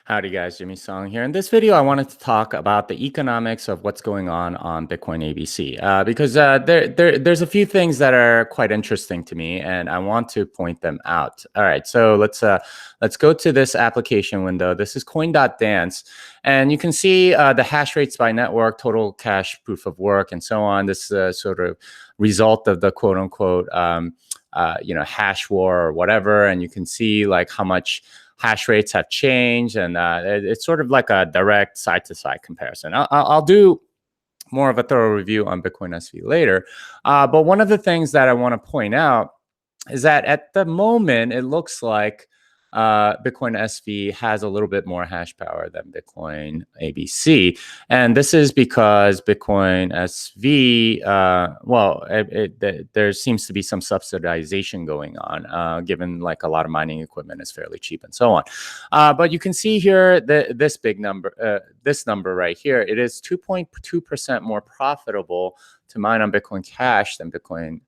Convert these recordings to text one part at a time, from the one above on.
Howdy guys, Jimmy Song here. In this video, I wanted to talk about the economics of what's going on Bitcoin ABC because there's a few things that are quite interesting to me, and I want to point them out. All right, so let's go to this application window. This is Coin.dance, and you can see the hash rates by network, total cash proof of work, and so on. This sort of result of the quote unquote hash war or whatever, and you can see like how much hash rates have changed, and it's sort of like a direct side-to-side comparison. I'll do more of a thorough review on Bitcoin SV later, but one of the things that I want to point out is that at the moment, it looks like Bitcoin SV has a little bit more hash power than Bitcoin ABC. And this is because Bitcoin SV, there seems to be some subsidization going on, given like a lot of mining equipment is fairly cheap and so on. But you can see here this big number, this number right here, it is 2.2% more profitable to mine on Bitcoin Cash than Bitcoin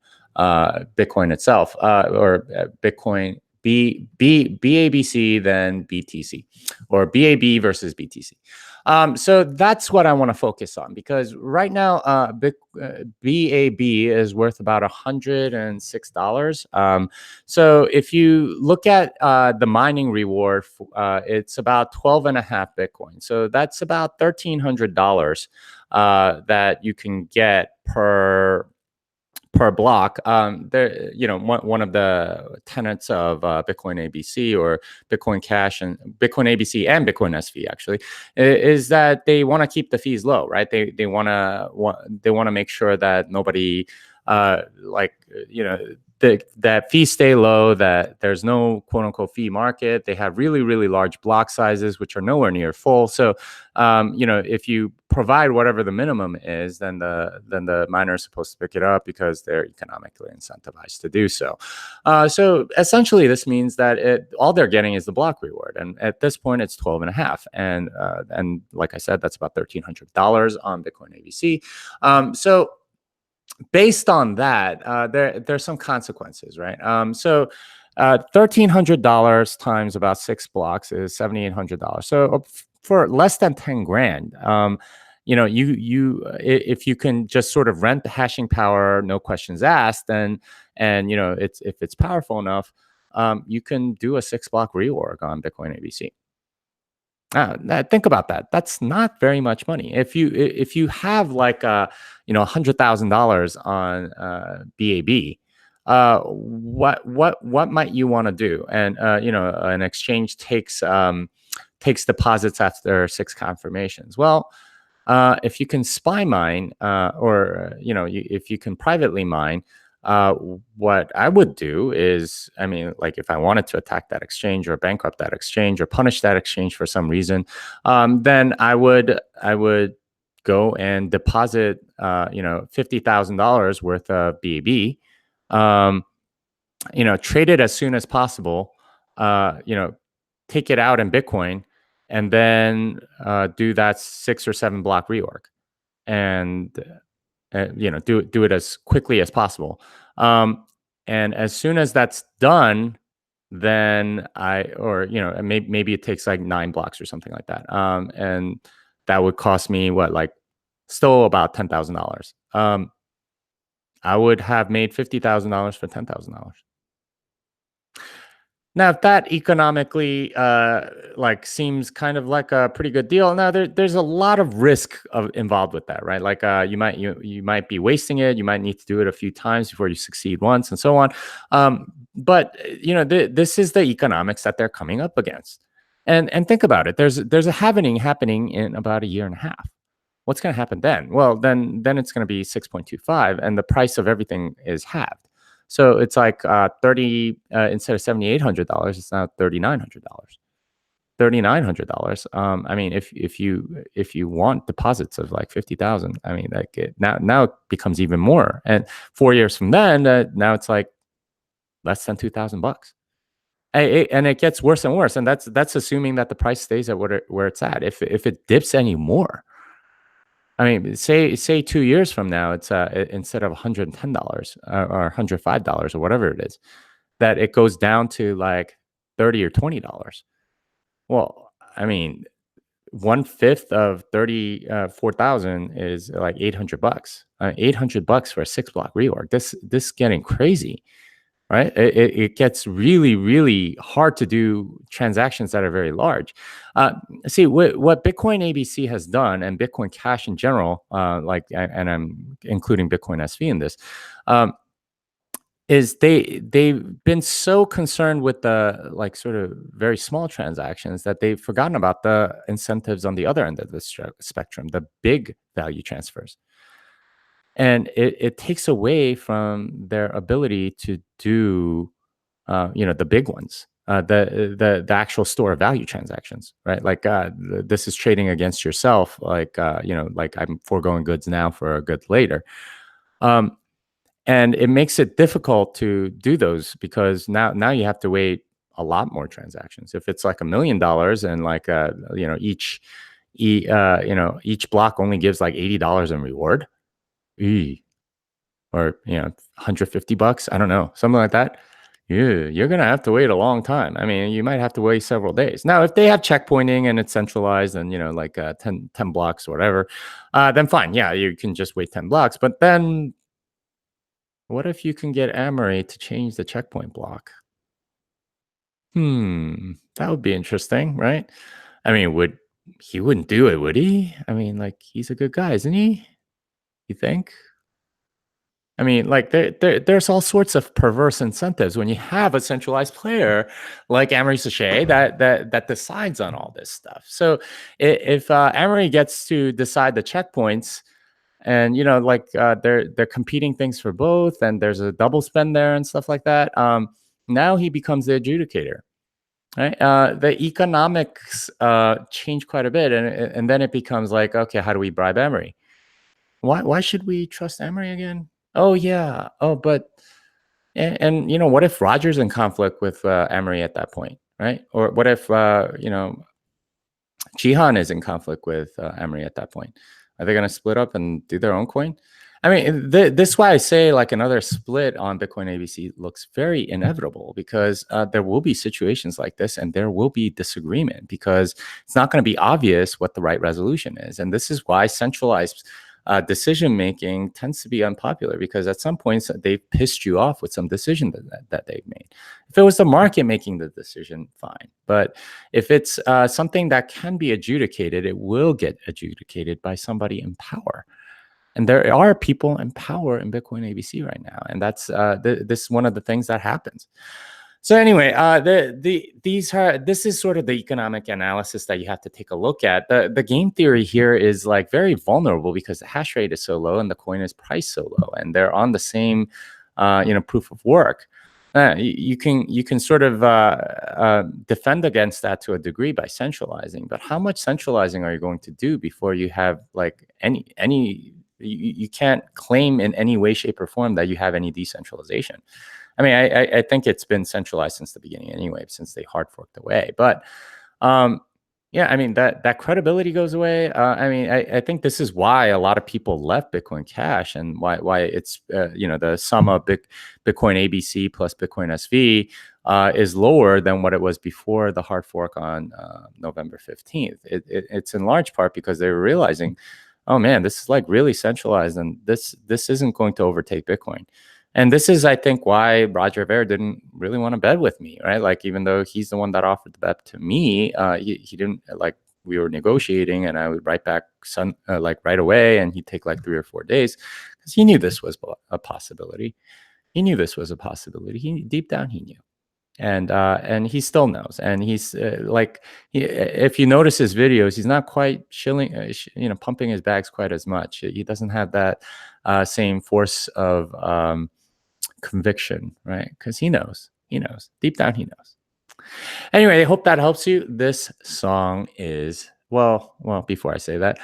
itself, or Bitcoin BABC than BTC, or BAB versus BTC. So that's what I want to focus on, because right now BAB is worth about $106. So if you look at the mining reward, it's about 12.5 Bitcoin. So that's about $1,300 that you can get per block. One of the tenets of Bitcoin ABC or Bitcoin Cash and Bitcoin ABC and Bitcoin SV actually is that they want to keep the fees low, right? They want to make sure that nobody that fees stay low, that there's no quote unquote fee market. They have really, really large block sizes, which are nowhere near full. So, if you provide whatever the minimum is, then the miner is supposed to pick it up because they're economically incentivized to do so. So essentially, this means that all they're getting is the block reward, and at this point, it's 12.5, and like I said, that's about $1,300 on Bitcoin ABC. So based on that, there's some consequences, right? So $1,300 times about 6 blocks is $7,800. So for less than 10 grand, if you can just sort of rent the hashing power, no questions asked, then if it's powerful enough, you can do a 6-block reorg on Bitcoin ABC. Think about that. That's not very much money. If you have like $100,000 on BAB, what might you want to do? And an exchange takes deposits after 6 confirmations. Well, if you can SPY mine, or if you can privately mine, what I would do is, if I wanted to attack that exchange or bankrupt that exchange or punish that exchange for some reason, then I would go and deposit, $50,000 worth of BAB, trade it as soon as possible, take it out in Bitcoin, and then do that 6 or 7 block reorg, and do it as quickly as possible. And as soon as that's done, then maybe it takes like 9 blocks or something like that. And that would cost me still about $10,000. I would have made $50,000 for $10,000. Now, if that economically seems kind of like a pretty good deal, now there's a lot of risk involved with that, right? Like you might be wasting it. You might need to do it a few times before you succeed once, and so on. But this is the economics that they're coming up against. And think about it. There's a halving happening in about 1.5 years. What's going to happen then? Well, then it's going to be 6.25, and the price of everything is halved. So it's like instead of $7,800, it's now $3,900. $3,900. If you want deposits of like 50,000, now it becomes even more. And 4 years from then, now it's like less than $2,000. And it gets worse and worse. And that's assuming that the price stays at where it's at. If it dips anymore, say 2 years from now, it's instead of $110 or $105 or whatever it is, that it goes down to like $30 or $20. Well, I mean, 1/5 of 34,000 is like $800. $800 for a 6 block reorg. This is getting crazy, right? It gets really, really hard to do transactions that are very large. See what Bitcoin ABC has done, and Bitcoin Cash in general, and I'm including Bitcoin SV in this, is they've been so concerned with the like sort of very small transactions that they've forgotten about the incentives on the other end of the spectrum, the big value transfers. And it takes away from their ability to do the big ones, the actual store of value transactions, right? Like this is trading against yourself, like like I'm foregoing goods now for a good later. And it makes it difficult to do those because now you have to wait a lot more transactions. If it's like $1 million and like each block only gives like $80 in reward, or $150, I don't know, something like that. You're gonna have to wait a long time. I mean, you might have to wait several days. Now, if they have checkpointing and it's centralized and like 10 blocks or whatever, then fine. Yeah, you can just wait 10 blocks. But then what if you can get Amory to change the checkpoint block? That would be interesting, right? I mean, he wouldn't do it, would he? I mean, like, he's a good guy, isn't he? You think? I mean, like there's all sorts of perverse incentives when you have a centralized player like Amory Sachet that decides on all this stuff. So if Amory gets to decide the checkpoints, and they're competing things for both, and there's a double spend there and stuff like that, now he becomes the adjudicator, right? The economics change quite a bit, and then it becomes like, okay, how do we bribe Amory? Why should we trust Amory again? Oh yeah. Oh, but and what if Roger's in conflict with Amory at that point, right? Or what if Jihan is in conflict with Amory at that point? Are they going to split up and do their own coin? I mean, this is why I say like another split on Bitcoin ABC looks very inevitable, because there will be situations like this and there will be disagreement because it's not going to be obvious what the right resolution is. And this is why centralized decision making tends to be unpopular, because at some points they've pissed you off with some decision that they've made. If it was the market making the decision, fine. But if it's something that can be adjudicated, it will get adjudicated by somebody in power. And there are people in power in Bitcoin ABC right now, and that's this is one of the things that happens. So anyway, this is sort of the economic analysis that you have to take a look at. The game theory here is like very vulnerable because the hash rate is so low and the coin is priced so low, and they're on the same proof of work. You can sort of defend against that to a degree by centralizing, but how much centralizing are you going to do before you have like any you can't claim in any way, shape, or form that you have any decentralization. I mean, I think it's been centralized since the beginning anyway, since they hard forked away. But yeah, I mean, that credibility goes away. I mean, I think this is why a lot of people left Bitcoin Cash, and why it's the sum of Bitcoin ABC plus Bitcoin SV is lower than what it was before the hard fork on November 15th. It's in large part because they were realizing, oh man, this is like really centralized, and this isn't going to overtake Bitcoin. And this is, I think, why Roger Ver didn't really want to bet with me, right? Like, even though he's the one that offered the bet to me, he didn't, like, we were negotiating and I would write back like right away, and he'd take like 3 or 4 days because he knew this was a possibility. He knew this was a possibility. Deep down, he knew. And he still knows, and he's if you notice his videos, he's not quite pumping his bags quite as much. He doesn't have that same force of conviction, right? Because he knows deep down, he knows. Anyway, I hope that helps you. This song is well, before I say that,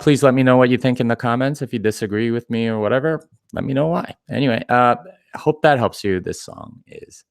please let me know what you think in the comments. If you disagree with me or whatever, let me know why. Anyway, I hope that helps you. This song is